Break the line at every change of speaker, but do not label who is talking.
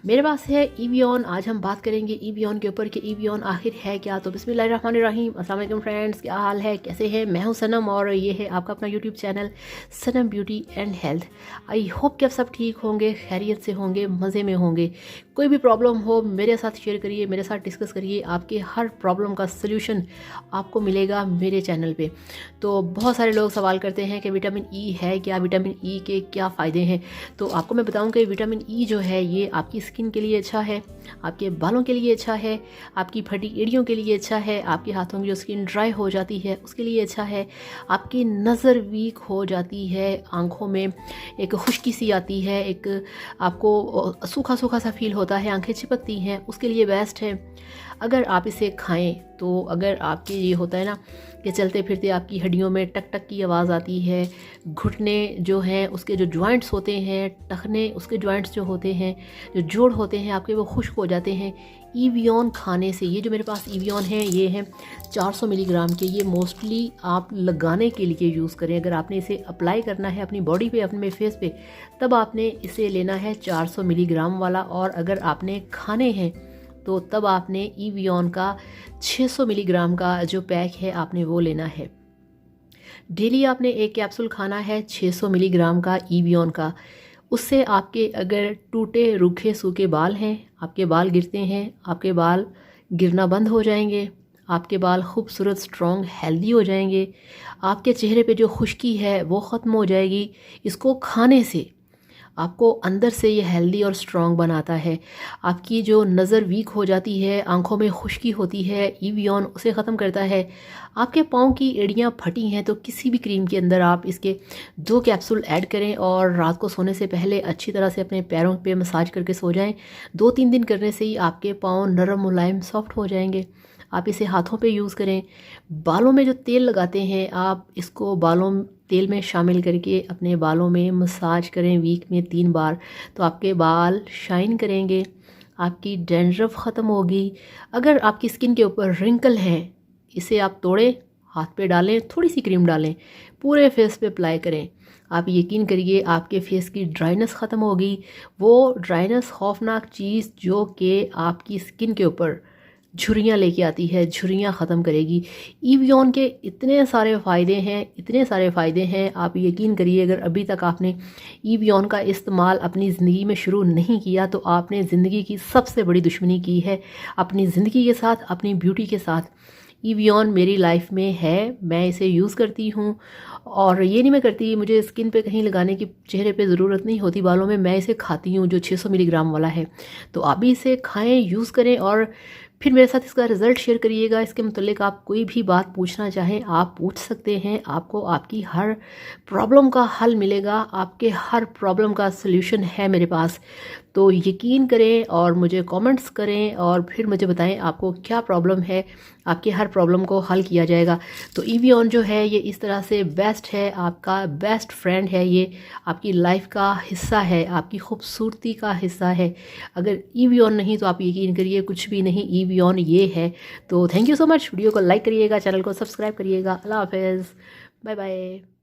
मेरे पास है ईवियॉन। आज हम बात करेंगे ईवियॉन के ऊपर कि ईवियॉन आखिर है क्या। तो बिस्मिल्लाहिर्रहमानिर्रहीम, अस्सलाम वालेकुम फ्रेंड्स, क्या हाल है, कैसे हैं। मैं हूं सनम और ये है आपका अपना YouTube channel Sanam beauty and health. I hope कि आप सब ठीक होंगे, खैरियत से होंगे, मज़े में होंगे। कोई भी प्रॉब्लम हो मेरे साथ शेयर करिए, मेरे साथ डिस्कस करिए। आपके हर प्रॉब्लम का सल्यूशन आपको मिलेगा मेरे चैनल पे। तो बहुत सारे लोग सवाल करते हैं कि विटामिन ई है क्या, विटामिन ई के क्या फ़ायदे हैं। तो आपको मैं बताऊं कि विटामिन ई जो है ये आपकी स्किन के लिए अच्छा है, आपके बालों के लिए अच्छा है, आपकी फटी एड़ियों के लिए अच्छा है, आपके हाथों की जो स्किन ड्राई हो जाती है उसके लिए अच्छा है, आपकी नज़र वीक हो जाती है, आँखों में एक खुश्की सी आती है, एक आपको सूखा सूखा सा फील होता है, आंखें चिपकती हैं, उसके लिए बेस्ट है अगर आप इसे खाएं। तो अगर आपके ये होता है ना कि चलते फिरते आपकी हड्डियों में टक टक की आवाज़ आती है, घुटने जो हैं उसके जो जॉइंट्स होते हैं, टखने उसके जॉइंट्स जो होते हैं, जो जोड़ होते हैं आपके, वो खुश्क हो जाते हैं, ईवियॉन खाने से। ये जो मेरे पास ईवियॉन है ये है 400 मिलीग्राम के। ये मोस्टली आप लगाने के लिए यूज़ करें। अगर आपने इसे अप्लाई करना है अपनी बॉडी पे, अपने फेस पे, तब आपने इसे लेना है 400 मिलीग्राम वाला। और अगर आपने खाने हैं तो तब आपने ईवियॉन का 600 मिलीग्राम का जो पैक है आपने वो लेना है। डेली आपने एक कैप्सूल खाना है 600 मिलीग्राम का ईवियॉन का। उससे आपके अगर टूटे रूखे सूखे बाल हैं, आपके बाल गिरते हैं, आपके बाल गिरना बंद हो जाएंगे, आपके बाल खूबसूरत स्ट्रॉन्ग हेल्दी हो जाएंगे, आपके चेहरे पे जो खुश्की है वो ख़त्म हो जाएगी। इसको खाने से आपको अंदर से ये हेल्दी और स्ट्रॉन्ग बनाता है। आपकी जो नज़र वीक हो जाती है, आंखों में खुश्की होती है, ईवियॉन उसे ख़त्म करता है। आपके पाँव की एड़ियाँ फटी हैं तो किसी भी क्रीम के अंदर आप इसके 2 कैप्सूल ऐड करें और रात को सोने से पहले अच्छी तरह से अपने पैरों पे मसाज करके सो जाएं। 2-3 दिन करने से ही आपके पाँव नरम मुलायम सॉफ्ट हो जाएंगे। आप इसे हाथों पे यूज़ करें। बालों में जो तेल लगाते हैं आप इसको बालों तेल में शामिल करके अपने बालों में मसाज करें वीक में 3 बार, तो आपके बाल शाइन करेंगे, आपकी डैंड्रफ ख़त्म होगी। अगर आपकी स्किन के ऊपर रिंकल हैं, इसे आप तोड़ें, हाथ पे डालें, थोड़ी सी क्रीम डालें, पूरे फेस पे अप्लाई करें। आप यकीन करिए आपके फेस की ड्राइनेस ख़त्म होगी। वो ड्राइनेस खौफनाक चीज़ जो कि आपकी स्किन के ऊपर झुर्रियाँ लेके आती है, झुर्रियाँ ख़त्म करेगी। ईवियॉन के इतने सारे फ़ायदे हैं, इतने सारे फ़ायदे हैं। आप यकीन करिए अगर अभी तक आपने ईवियॉन का इस्तेमाल अपनी ज़िंदगी में शुरू नहीं किया तो आपने ज़िंदगी की सबसे बड़ी दुश्मनी की है अपनी ज़िंदगी के साथ, अपनी ब्यूटी के साथ। ईवियॉन मेरी लाइफ में है, मैं इसे यूज़ करती हूँ। और ये नहीं मैं करती, मुझे स्किन पे कहीं लगाने की, चेहरे पे ज़रूरत नहीं होती बालों में, मैं इसे खाती हूँ जो 600 मिलीग्राम वाला है। तो आप भी इसे खाएँ, यूज़ करें और फिर मेरे साथ इसका रिज़ल्ट शेयर करिएगा। इसके मुतल्लिक आप कोई भी बात पूछना चाहें आप पूछ सकते हैं। आपको आपकी हर प्रॉब्लम का हल मिलेगा, आपके हर प्रॉब्लम का सल्यूशन है मेरे पास। तो यकीन करें और मुझे कमेंट्स करें और फिर मुझे बताएं आपको क्या प्रॉब्लम है, आपके हर प्रॉब्लम को हल किया जाएगा। तो ईवियॉन जो है ये इस तरह से बेस्ट है, आपका बेस्ट फ्रेंड है, ये आपकी लाइफ का हिस्सा है, आपकी खूबसूरती का हिस्सा है। अगर ईवियॉन नहीं तो आप यकीन करिए कुछ भी नहीं, ईवियॉन ये है। तो thank you so much. Video को लाइक करिएगा, चैनल को सब्सक्राइब करिएगा। अल्लाह हाफ़िज़, बाय बाय।